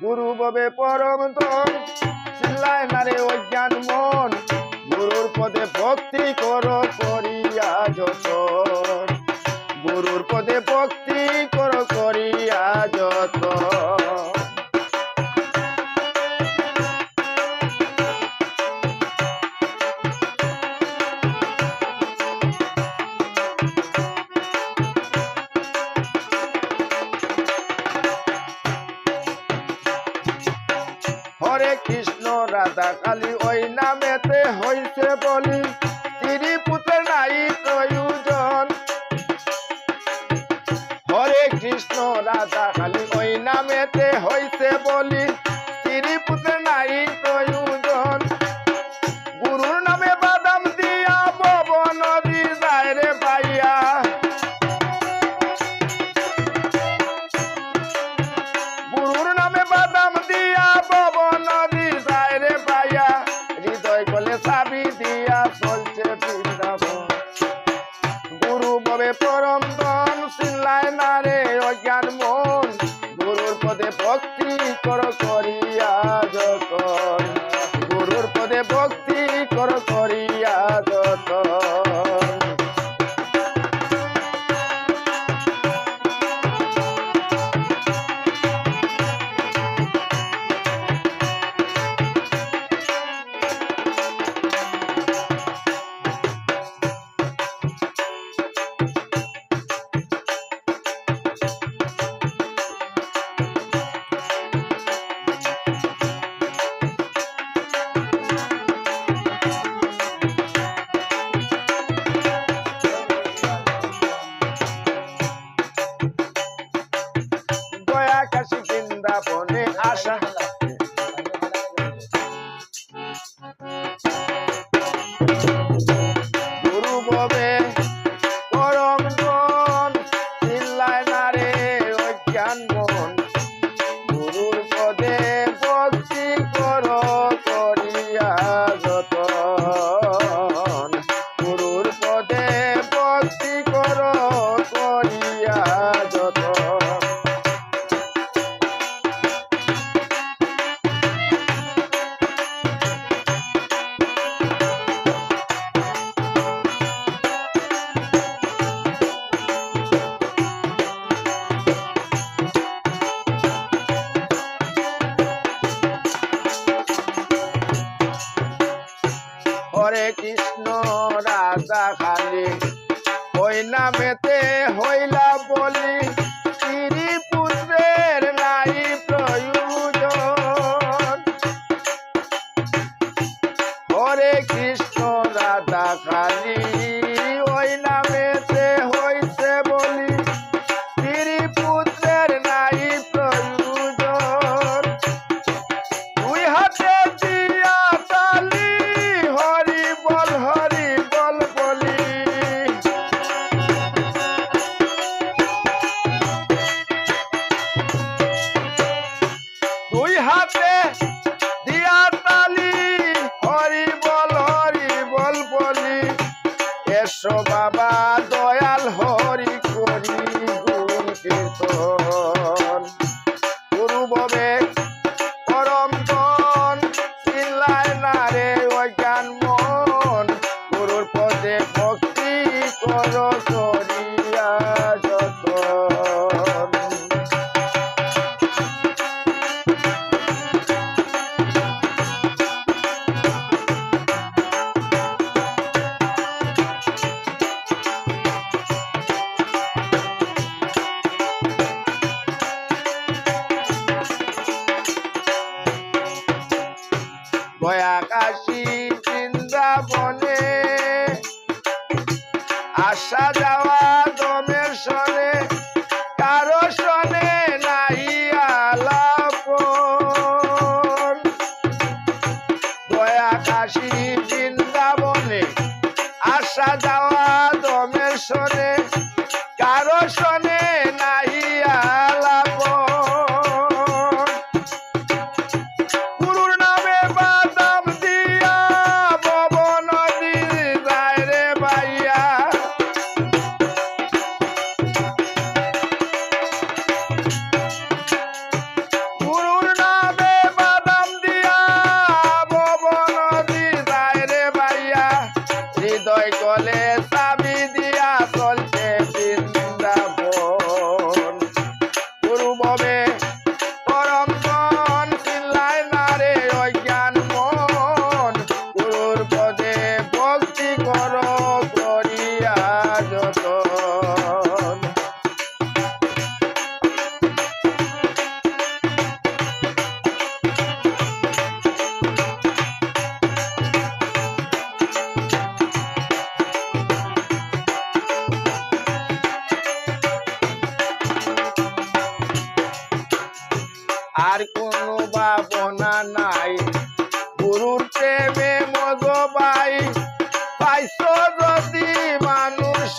গুরু ববে পরম ধন, চিল্লায় না রে অজ্ঞান মন। গুরুর পদে ভক্তি করো করিয়া যতন, গুরুর পদে ভক্তি করো করিয়া যতন। হরে কৃষ্ণ রাধা কালী ওই নামেতে হইছে বলি, স্ত্রী পুত্রের নাই প্রয়োজন। হরে কৃষ্ণ রাধা কালী ওই নামেতে হইছে বলি, স্ত্রী পুত্রের নাই প্রয়োজন। গুরুর নামে বাদাম দিয়া বব নদী যায় রে পাইয়া, গুরুর নামে বাদাম দিয়া বব নদী যায় রে পাইয়া। হৃদয় কলে চাবি দিয়া চলছে বৃন্দাবন, গুরু ববে পরম ধন, চিল্লায় না রে অজ্ঞান মন। গুরুর পদে ভক্তি কর করিয়া যতন, গুরুর পদে ভক্তি কর করিয়া যতন। কাশী বৃন্দাবনে আসা, গুরু ববে পরম ধন, চিল্লায় না রে অজ্ঞান মন। গুরুর পদে ভক্তি কর করিয়া যতন, গুরুর পদে ভক্তি কর করিয়া যতন। হরে কৃষ্ণ রাধা কালী ওই নামেতে হইলা বলি, স্ত্রী পুত্রের নাই প্রয়োজন। হরে কৃষ্ণ রাধা কালী ওই নামেতে হইছে বলি, স্ত্রী পুত্রের নাই প্রয়োজন। দুই হাতে দিয়া তালি হরি বল বলি, দুই হাতে দিয়া তালি হরি বল বলি। এসো বাবা দয়াল হরি করি গুণ কীর্তন, গুরু ববে পরম ধন, চিল্লায় না রে অজ্ঞান মন। গুরুর পদে ভক্তি কর করিয়া যতন। গয়া কাশী বৃন্দাবনে আসা যাওয়া দমের সনে, কারো সনে নাই আলাপন। গয়া কাশী বৃন্দাবনে আসা যাওয়া দমের সনে, কারো সনে নাই আলাপন। গুরুর নামে বাদাম দিয়া বব নদী যায় রে পাইয়া, গুরুর নাম গলে চাবি দিয়া চলছে বৃন্দাবন গুরু ভবে পরম ধন চিল্লায় না রে অজ্ঞান মন গুরুর পদে ভক্তি কর করিয়া যতন আর কোনো ভাবনা নাই গুরুর প্রেমে মগবাই পাইছ যদি মানুষ